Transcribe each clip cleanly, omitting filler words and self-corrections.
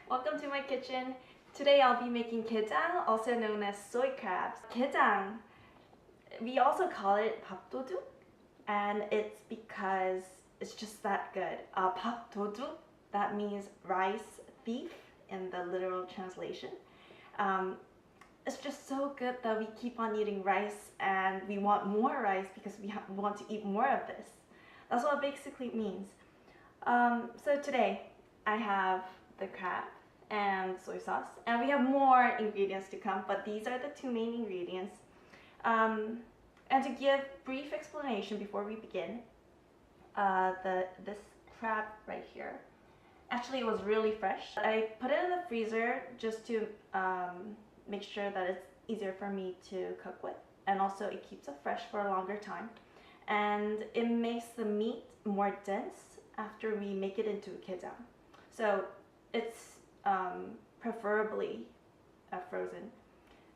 Welcome to my kitchen. Today I'll be making gejang, also known as soy crabs. Gejang, we also call it 밥도둑, and it's because it's just that good. 밥도둑, that means rice thief in the literal translation. It's just so good that we keep on eating rice and we want more rice because we want to eat more of this. That's what it basically means. So today I have the crab and soy sauce, and we have more ingredients to come, but these are the two main ingredients. And to give brief explanation before we begin, this crab right here, actually it was really fresh. I put it in the freezer just to make sure that it's easier for me to cook with, and also it keeps it fresh for a longer time, and it makes the meat more dense after we make it into gejang. So it's preferably frozen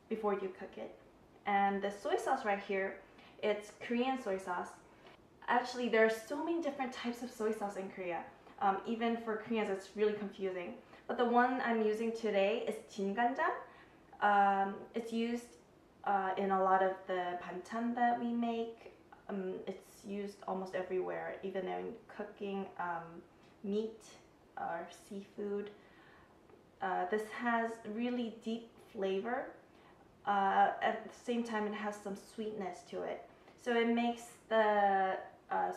before you cook it. And the soy sauce right here, it's Korean soy sauce. Actually, there are so many different types of soy sauce in Korea. Even for Koreans, it's really confusing. But the one I'm using today is Ganjang. It's used in a lot of the banchan that we make. It's used almost everywhere, even in cooking meat or seafood. This has really deep flavor. At the same time, it has some sweetness to it. So it makes the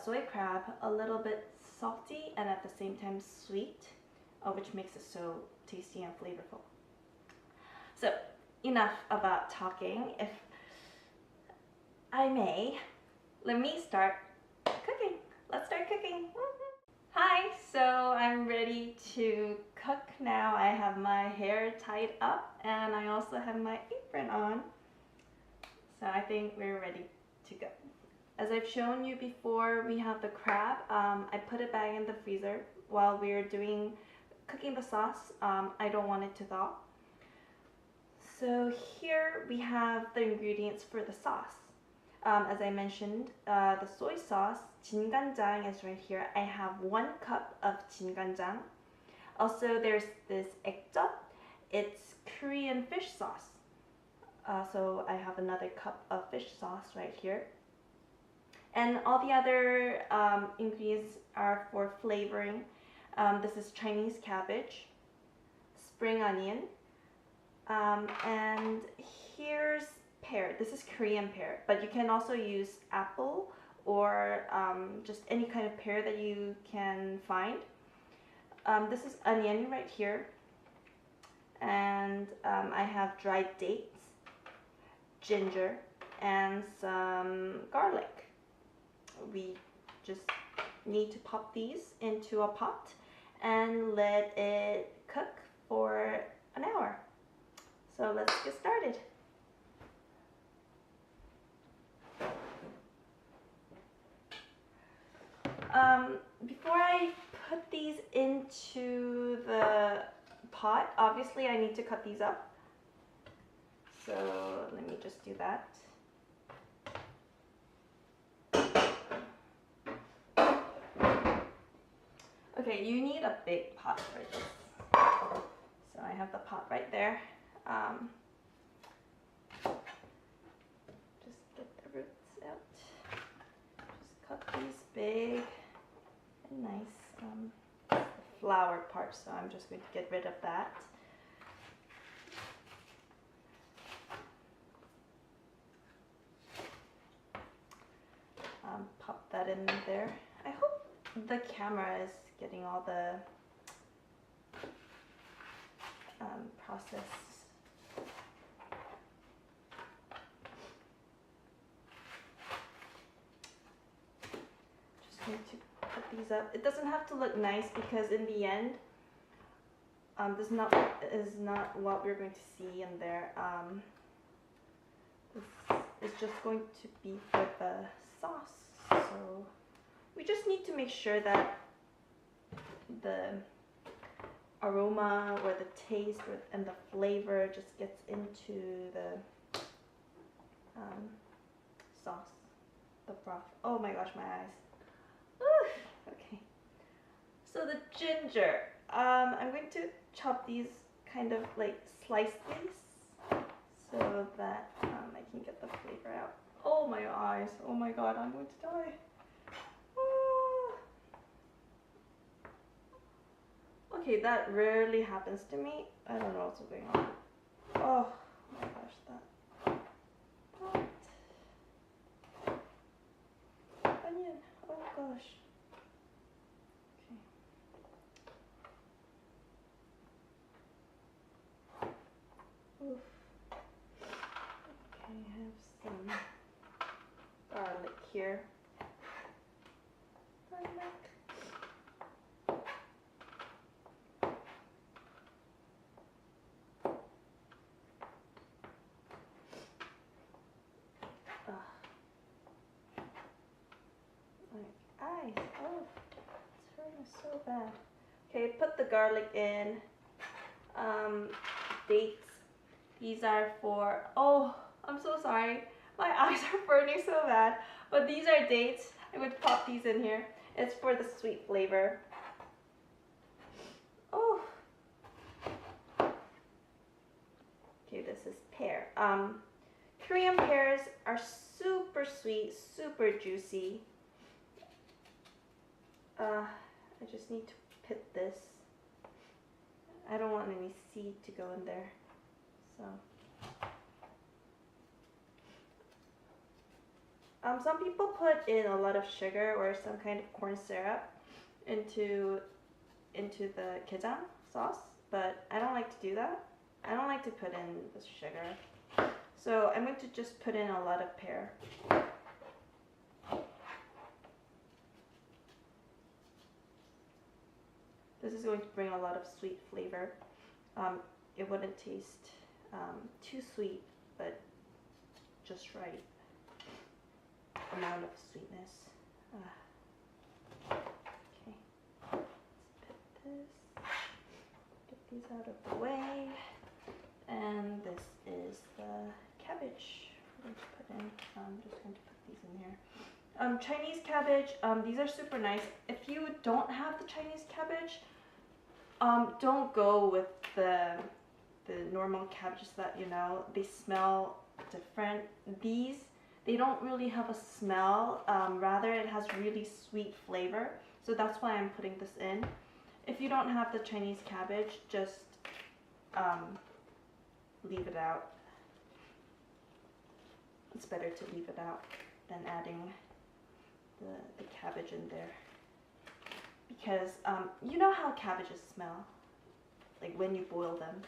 soy crab a little bit salty and at the same time sweet, which makes it so tasty and flavorful. So enough about talking. If I may, let me start cooking. Let's start cooking. Hi, so I'm ready to cook now. I have my hair tied up and I also have my apron on. So I think we're ready to go. As I've shown you before, we have the crab. I put it back in the freezer while we're cooking the sauce. I don't want it to thaw. So here we have the ingredients for the sauce. As I mentioned, the soy sauce, Ganjang, is right here. I have 1 cup of Ganjang. Also, there's this Aekjeot. It's Korean fish sauce. So I have another cup of fish sauce right here. And all the other ingredients are for flavoring. This is Chinese cabbage, spring onion, and here's pear. This is Korean pear, but you can also use apple or just any kind of pear that you can find. This is onion right here, and I have dried dates, ginger, and some garlic. We just need to pop these into a pot and let it cook for an hour. So let's get started. Before I put these into the pot, obviously I need to cut these up. So let me just do that. Okay, you need a big pot for this. So I have the pot right there. Just get the roots out. Just cut these big and nice. The flower part, so I'm just going to get rid of that. Pop that in there. I hope the camera is getting all the process. Just going to put these up. It doesn't have to look nice because in the end, this is not what we're going to see in there. This is just going to be for the sauce. So we just need to make sure that the aroma or the taste and the flavor just gets into the sauce, the broth. Oh my gosh, my eyes. Ooh, okay. So the ginger. I'm going to chop these, kind of like slice these so that I can get the flavor out. Oh my eyes, oh my god, I'm going to die. Okay, that rarely happens to me. I don't know what's going on. Oh my gosh, that. What? Onion, oh gosh. Okay. Oof. Okay, I have some garlic here. Garlic. Eyes. Oh, it's hurting so bad. Okay, put the garlic in. Dates. These are for, oh, I'm so sorry. My eyes are burning so bad. But these are dates. I'm going to pop these in here. It's for the sweet flavor. Oh. Okay, this is pear. Korean pears are super sweet, super juicy. I just need to pit this. I don't want any seed to go in there. So. Some people put in a lot of sugar or some kind of corn syrup into the Gejang sauce, but I don't like to do that. I don't like to put in the sugar. So I'm going to just put in a lot of pear. This is going to bring a lot of sweet flavor. It wouldn't taste too sweet, but just right amount of sweetness. Okay, let's put this, get these out of the way, and this is the cabbage we're going to put in. I'm just going to put these in here. Chinese cabbage, these are super nice. If you don't have the Chinese cabbage, don't go with the normal cabbages that you know. They smell different. These, they don't really have a smell. Rather, it has really sweet flavor. So that's why I'm putting this in. If you don't have the Chinese cabbage, just leave it out. It's better to leave it out than adding the cabbage in there. Because you know how cabbages smell, like when you boil them,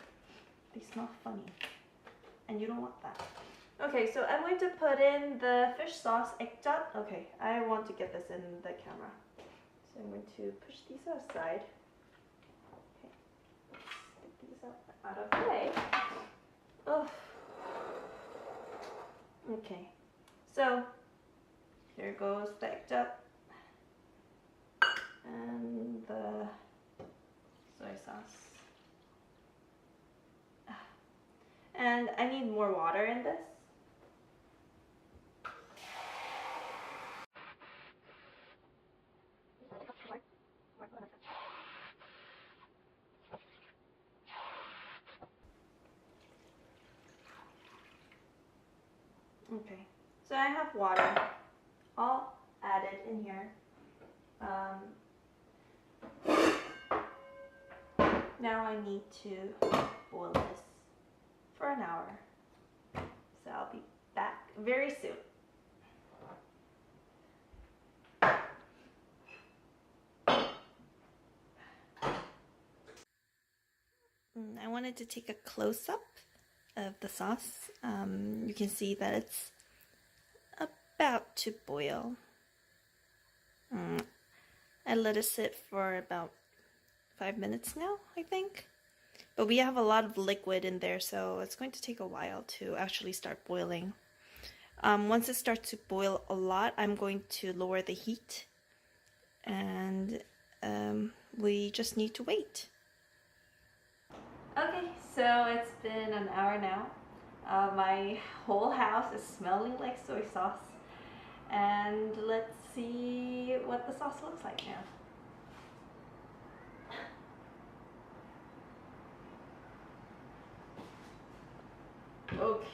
they smell funny, and you don't want that. Okay, so I'm going to put in the fish sauce, Aekjeot. Okay, I want to get this in the camera, so I'm going to push these aside. Okay, let's get these out of the way. Oh. Okay, so here goes the Aekjeot. And the soy sauce. And I need more water in this. Okay, so I have water all added in here. Now I need to boil this for an hour. So I'll be back very soon. I wanted to take a close-up of the sauce. You can see that it's about to boil. I let it sit for about 5 minutes now, I think. But we have a lot of liquid in there, so it's going to take a while to actually start boiling. Once it starts to boil a lot, I'm going to lower the heat. And we just need to wait. Okay, so it's been an hour now. My whole house is smelling like soy sauce. And let's see what the sauce looks like now. Okay.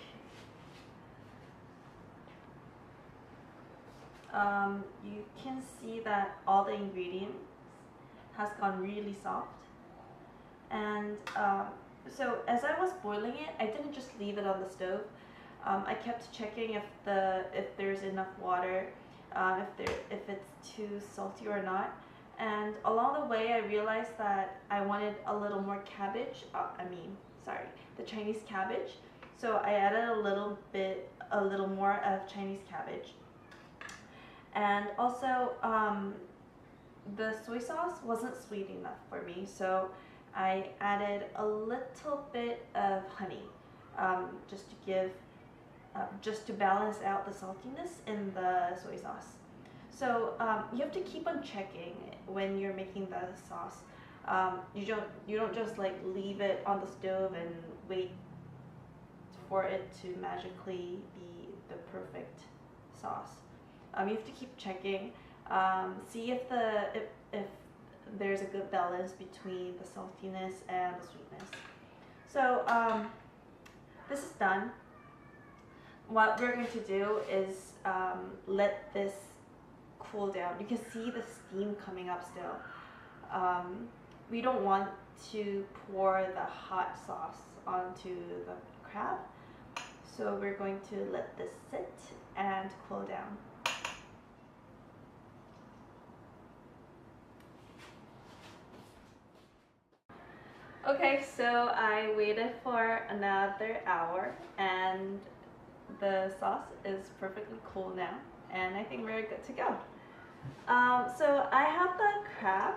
You can see that all the ingredients has gone really soft. And so as I was boiling it, I didn't just leave it on the stove. I kept checking if there's enough water, if it's too salty or not. And along the way, I realized that I wanted a little more cabbage. The Chinese cabbage. So I added a little more of Chinese cabbage. And also, the soy sauce wasn't sweet enough for me, so I added a little bit of honey, just to balance out the saltiness in the soy sauce. So you have to keep on checking when you're making the sauce. You don't just like leave it on the stove and wait for it to magically be the perfect sauce. You have to keep checking, see if there's a good balance between the saltiness and the sweetness. So this is done. What we're going to do is let this cool down. You can see the steam coming up still. We don't want to pour the hot sauce onto the crab, so we're going to let this sit and cool down. Okay, so I waited for another hour and the sauce is perfectly cool now, and I think we're good to go. So I have the crab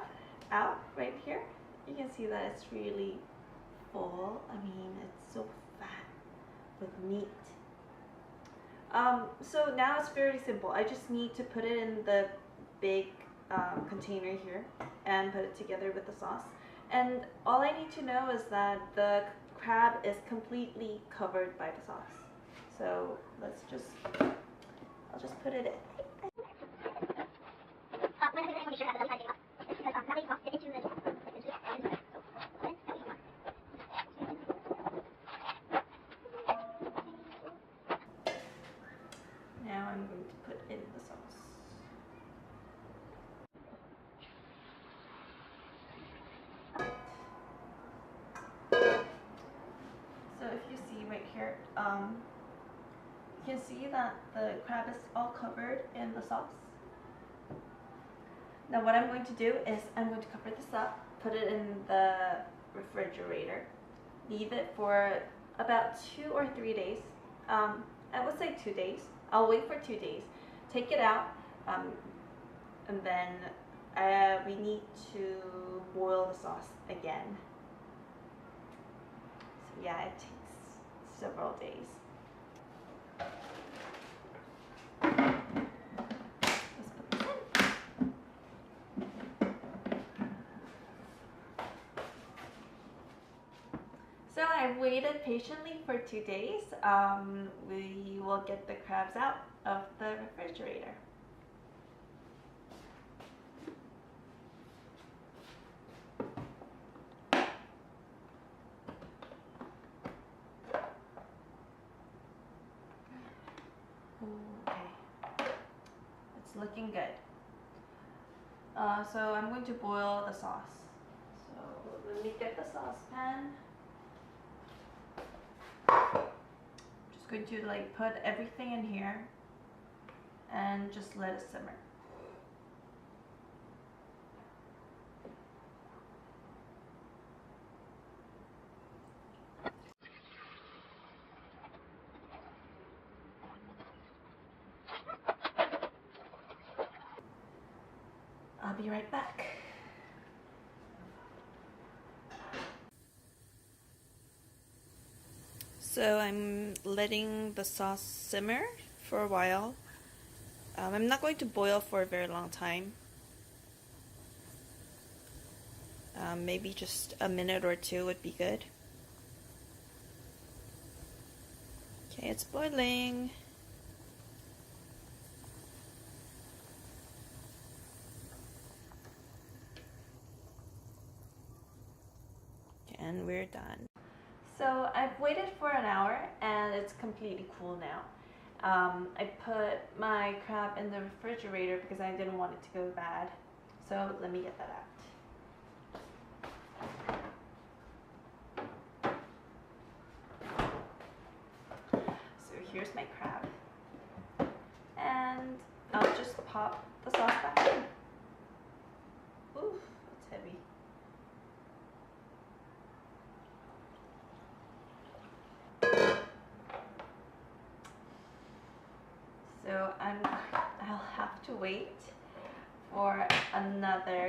out right here. You can see that it's really full. I mean, it's so fat with meat. So now it's very simple. I just need to put it in the big container here and put it together with the sauce. And all I need to know is that the crab is completely covered by the sauce. So I'll just put it in. Now I'm going to put in the sauce. So if you see right here, you can see that the crab is all covered in the sauce. Now what I'm going to do is I'm going to cover this up, put it in the refrigerator, leave it for about 2 or 3 days. I would say 2 days. I'll wait for 2 days. Take it out, and then we need to boil the sauce again. So yeah, it takes several days. So I waited patiently for 2 days. We will get the crabs out of the refrigerator. Okay, it's looking good. So I'm going to boil the sauce. So let me get the saucepan. Just going to like put everything in here and just let it simmer. I'll be right back. So I'm letting the sauce simmer for a while. I'm not going to boil for a very long time. Maybe just a minute or 2 would be good. Okay, it's boiling. And we're done. So I've waited for an hour and it's completely cool now. I put my crab in the refrigerator because I didn't want it to go bad. So let me get that out. So here's my crab. And I'll just pop the sauce back in. Ooh, it's heavy. So I'll have to wait for another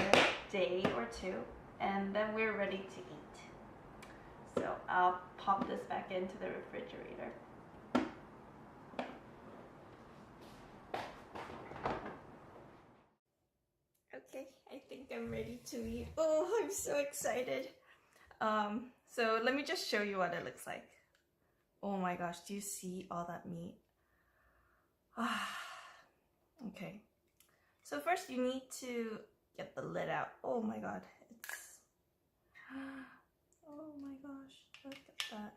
day or two and then we're ready to eat. So I'll pop this back into the refrigerator. Okay, I think I'm ready to eat. Oh, I'm so excited. So let me just show you what it looks like. Oh my gosh, do you see all that meat? Okay. So first you need to get the lid out. Oh my god, it's... Oh my gosh, look at that.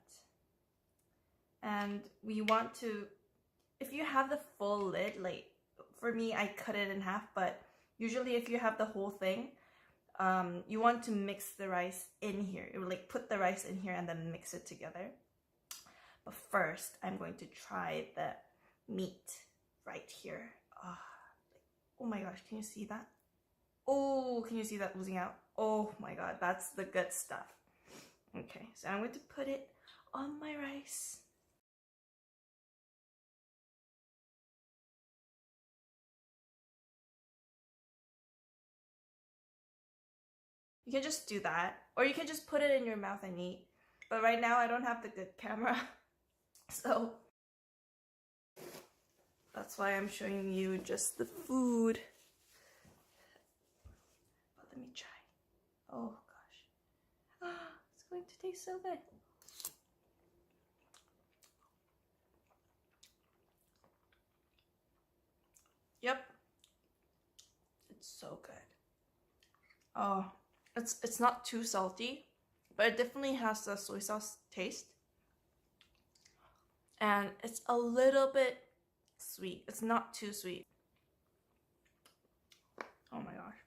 And we want to... If you have the full lid, like for me, I cut it in half, but usually if you have the whole thing, you want to mix the rice in here. It would like put the rice in here and then mix it together. But first, I'm going to try the meat right here. Oh my gosh, can you see that? Oh, can you see that oozing out? Oh my god, that's the good stuff. Okay, so I'm going to put it on my rice. You can just do that, or you can just put it in your mouth and eat. But right now I don't have the good camera, so that's why I'm showing you just the food. But let me try. Oh gosh, it's going to taste so good. Yep, it's so good. Oh, it's not too salty, but it definitely has the soy sauce taste. And it's a little bit sweet. It's not too sweet. Oh my gosh.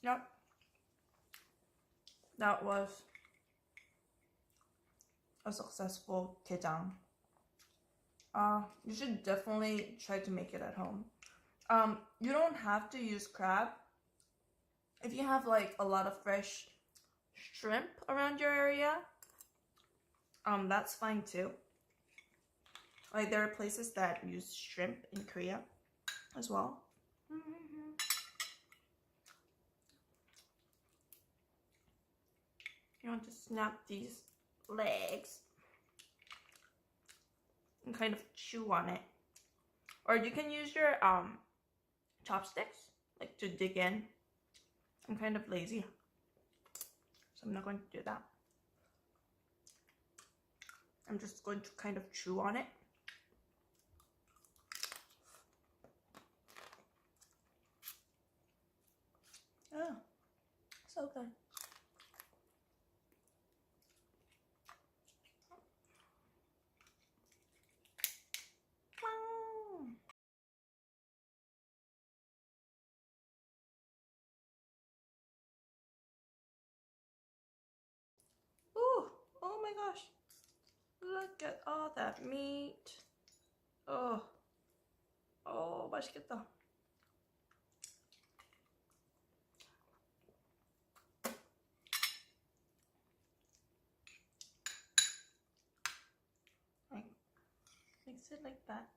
Yep. That was a successful Gejang. You should definitely try to make it at home. You don't have to use crab. If you have like a lot of fresh shrimp around your area, that's fine too. Like there are places that use shrimp in Korea as well. You want to snap these legs and kind of chew on it. Or you can use your chopsticks like to dig in. I'm kind of lazy, so I'm not going to do that. I'm just going to kind of chew on it. Oh, so good. Ooh, oh my gosh. Look at all that meat. Oh, 맛있겠다. Mix it like that.